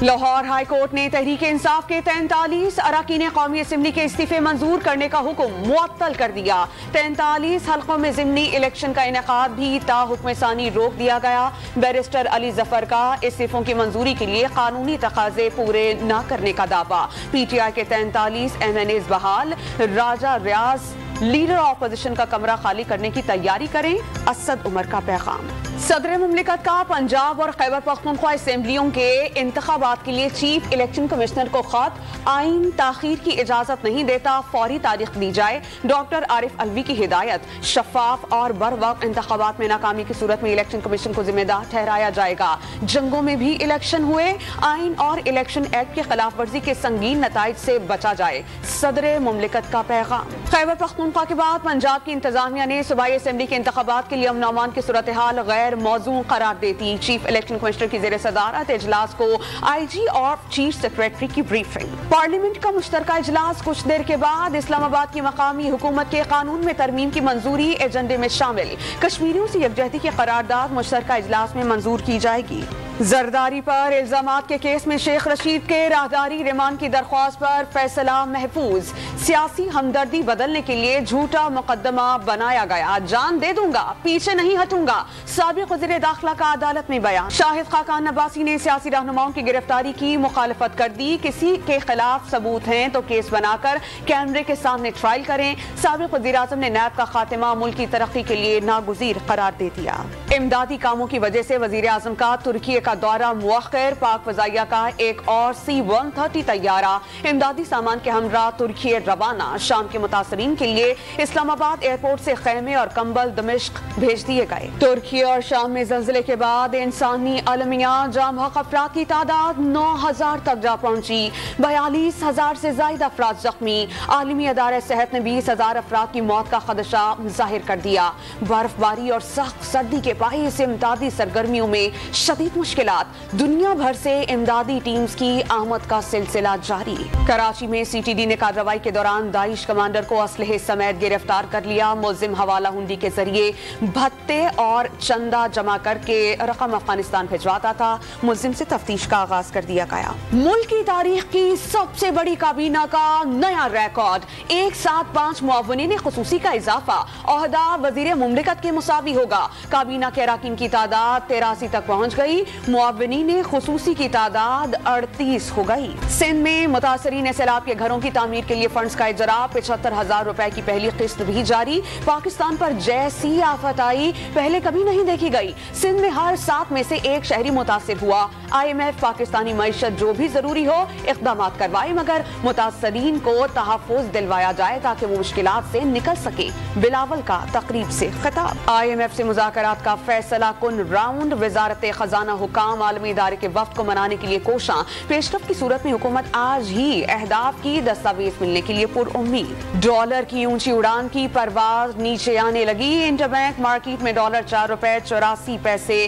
Lahore high court ने तहरीक इंसाफ के 43 अरकान कौमी असम्बली के इस्तीफे मंजूर करने का हुक्म मुअत्तल कर दिया। 43 हल्कों में ज़िमनी इलेक्शन का इनेकाद भी ताहुक्म सानी रोक दिया गया। बैरिस्टर अली जफर का इस्तीफों की मंजूरी के लिए कानूनी तकाजे पूरे न करने का दावा। PTI के 43 MNAs बहाल। राजा रियाज लीडर ऑपोजिशन का कमरा खाली करने की तैयारी करें, असद उमर का पैगाम। सदर मुमलिकत का पंजाब और खैबर पख्तूनख्वा असेंबलियों के इंतखाबात के लिए चीफ इलेक्शन कमिश्नर को खत। आइन ताखीर की इजाजत नहीं देता, फौरी तारीख दी जाए। डॉक्टर आरिफ अलवी की हिदायत। शफाफ और बर वक्त इंतखाबात में नाकामी की सूरत में इलेक्शन कमीशन को जिम्मेदार ठहराया जाएगा। जंगों में भी इलेक्शन हुए, आइन और इलेक्शन एक्ट की खिलाफ वर्जी के संगीन नताइज से बचा जाए, सदर मुमलिकत का पैगाम। खैबर पख्तूनख्वा के बाद पंजाब की इंतजामिया ने सूबाई असेंबली के इंतखाबात के लिए अमन अमान की सूरत हाल गैर मौजू करार देती। चीफ इलेक्शन कमिश्नर की जेर सदारत इजलास को IG और चीफ सेक्रेटरी की ब्रीफिंग। पार्लियामेंट का मुश्तरका इजलास कुछ देर के बाद इस्लामाबाद की मकामी हुकूमत के कानून में तरमीम की मंजूरी एजेंडे में शामिल। कश्मीरियों से यकजहती की करारदाद मुश्तरका इजलास में मंजूर की जाएगी। जरदारी पर इल्जामात के केस में शेख रशीद के राहदारी रिमांड की दरख्वास्त पर फैसला महफूज। सियासी हमदर्दी बदलने के लिए झूठा मुकदमा बनाया गया। जान दे दूंगा, पीछे नहीं हटूंगा, साबिक वज़ीर दाखिला का अदालत में बयान। शाहिद खाकान नबासी ने सियासी रहनुमाओं की गिरफ्तारी की मुखालफत कर दी। किसी के खिलाफ सबूत हैं तो केस बनाकर कैमरे के सामने ट्रायल करें। साबिक वज़ीर आज़म ने नैब का खात्मा मुल्क की तरक्की के लिए नागुज़ीर करार दे दिया। इमदादी कामों की वजह से वज़ीर आज़म का तुर्की का दौरा मुअख्खर। पाक फजाइया का एक और C-130 तैयारा इमदादी सामान के हमरा तुर्की रवाना। शाम के मुतासरीन के लिए इस्लामाबाद एयरपोर्ट से खैमे और कंबल दमिश्क भेज दिए गए। तुर्की और शाम में ज़ल्ज़ले के बाद इंसानी अलमिया जाम हक अफराद की तादाद 9,000 तक जा पहुंची। 42,000 से ज्यादा अफराद जख्मी। आलमी अदारे सेहत ने 20,000 अफराद की मौत का खदशा जाहिर कर दिया। बर्फबारी और सख्त सर्दी के बाइस इमदादी सरगर्मियों में शदीद मुश्किलात। दुनिया भर से इमदादी टीम्स की आमद का सिलसिला जारी। कराची में CTD ने कार्रवाई के दौरान दाइश कमांडर को असलहे समेत गिरफ्तार कर लिया। मुल्जिम हवाला हुंडी के जरिए भत्ते और चंदा जमा करके रकम अफगानिस्तान भिजवाता था। मुल्जिम से तफ्तीश का आगाज कर दिया गया। मुल्क की तारीख की सबसे बड़ी काबीना का नया रिकॉर्ड। एक साथ 5 मुअव्विनीन खुसूसी का इजाफा। ओहदा वजीर मुमलिकत के मुसावी होगा। काबीना के अरकान की तादाद 83 तक पहुंच गई। मुअव्विनीन खुसूसी की तादाद 38 हो गई। सिंध में मुतासरीन सैलाब के घरों की तामीर के लिए फंड्स का इजरा। 75,000 रुपए की पहली किस्त भी जारी। पाकिस्तान पर जैसी आफत आई पहले कभी नहीं देखी गई। सिंध में हर 7 में से 1 शहरी मुतासिर हुआ। IMF पाकिस्तानी मईशत जो भी जरूरी हो इक़दाम करवाए, मगर मुतासरीन को तहफ़्फ़ुज़ दिलवाया जाए ताकि वो मुश्किलात से निकल सके। बिलावल का तकरीब से खिताब। IMF से मुज़ाकरात का फैसला कुन राउंड। वज़ारत खजाना हुकाम आलमी इदारे के वफ्द को मनाने के लिए कोशां। पेशरफ की सूरत में हुकूमत आज ही अहदाफ की दस्तावेज मिलने के लिए पुरउम्मीद। डॉलर की ऊंची उड़ान की परवाज नीचे आने लगी। इंटरबैंक मार्केट में डॉलर 4 रुपए 84 पैसे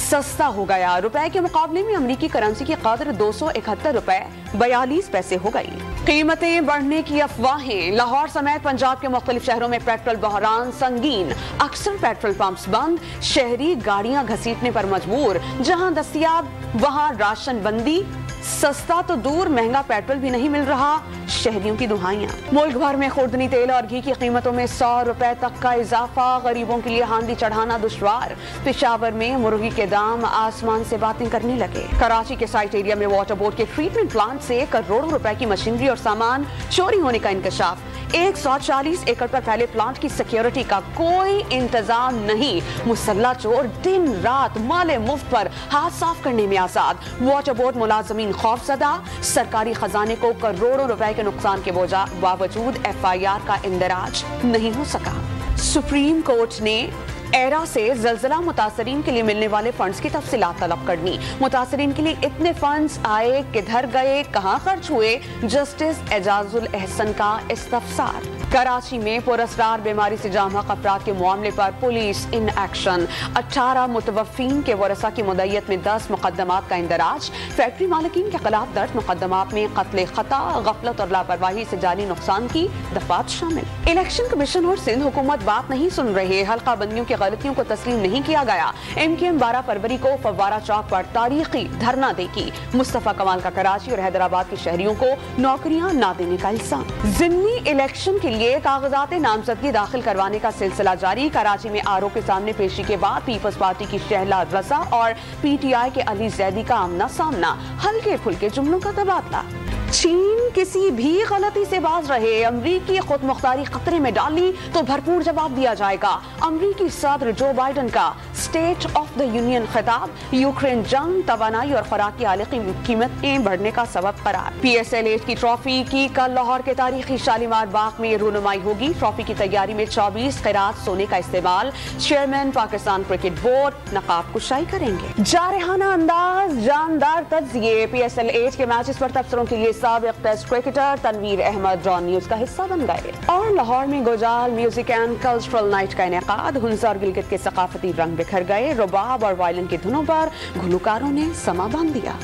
सस्ता हो गया। रुपए के मुकाबले में अमरीकी करेंसी की कदर 271 रुपए 42 पैसे हो गई। कीमतें बढ़ने की अफवाहें। लाहौर समेत पंजाब के मुख्तलिफ शहरों में पेट्रोल बहरान संगीन। अक्सर पेट्रोल पंप्स बंद। शहरी गाड़ियां घसीटने पर मजबूर। जहां दस्तयाब वहां राशन बंदी। सस्ता तो दूर, महंगा पेट्रोल भी नहीं मिल रहा। शहरियों की दुहाइयां। मुल्क भर में खुर्दनी तेल और घी की कीमतों में 100 रुपए तक का इजाफा। गरीबों के लिए हांडी चढ़ाना दुश्वार। पेशावर में मुर्गी के दाम आसमान से बातें करने लगे। कराची के साइट एरिया में वाटर बोर्ड के ट्रीटमेंट प्लांट से करोड़ों रुपए की मशीनरी और सामान चोरी होने का इंकशाफ। 140 एकड़ पर फैले प्लांट की सिक्योरिटी का कोई इंतजाम नहीं। मुसल्ला चोर दिन रात माले मुफ्त पर हाथ साफ करने में आजाद। Water board मुलाजमीन खौफजदा। सरकारी खजाने को करोड़ों रुपए के नुकसान के बावजूद FIR का इंदराज नहीं हो सका। सुप्रीम कोर्ट ने एरा से ज़ल्ज़ला मुतासरीन के लिए मिलने वाले फंड्स की तफसीलात तलब करनी। मुतासरीन के लिए इतने फंड्स आए, किधर गए, कहां खर्च हुए। जस्टिस एजाजुल एहसन का इस्तफसार। कराची में पुरस्कार बीमारी से जामहक अफराद के मामले पर पुलिस इन एक्शन। 18 मुतवफ़ीन के वरसा की मुद्दत में 10 मुकदमात का इंदराज। फैक्ट्री मालिकीन के खिलाफ दर्ज मुकदमात में कत्ल खता, गफलत और लापरवाही से जानी नुकसान की दफात शामिल। इलेक्शन कमीशन और सिंध हुकूमत बात नहीं सुन रहे। हल्का बंदियों की गलतियों को तस्लीम नहीं किया गया। MKM 12 फरवरी को फव्वारा चौक पर तारीखी धरना देगी। मुस्तफा कमाल का कराची और हैदराबाद के शहरियों को नौकरियां न देने का इल्जाम। ज़िमनी इलेक्शन के लिए कागजात नामजदगी दाखिल करवाने का सिलसिला जारी। कराची में आरओ के सामने पेशी के बाद पीपल्स पार्टी की शहला रजा और PTI के अली जैदी का आमना सामना। हल्के फुल्के जुमलों का तबादला। चीन किसी भी गलती से बाज रहे, अमरीकी खुद मुख्तारी खतरे में डाली तो भरपूर जवाब दिया जाएगा। अमरीकी सदर जो बाइडन का स्टेट ऑफ द यूनियन खिताब। यूक्रेन जंग, तवानाई और खुराक की आली कीमतें बढ़ने का सबब करार। PSL-8 की ट्रॉफी की कल लाहौर के तारीखी शालीमार बाग में रूनुमाई होगी। ट्रॉफी की तैयारी में 24 खैरात सोने का इस्तेमाल। चेयरमैन पाकिस्तान क्रिकेट बोर्ड नकाब कुशाई करेंगे। जारहाना अंदाज, जानदार तज्जिए। PSL-8 के मैचेस पर तबसरों के लिए साबिक टेस्ट क्रिकेटर तनवीर अहमद ड्रॉन न्यूज का हिस्सा बन गए। और लाहौर में Gojal music and cultural night का इनेकाद। हुंसा और गिलगित के सकाफती रंग बिखर गए। रुबाब और वायलिन की धुनों पर घुलकारों ने समा बांध दिया।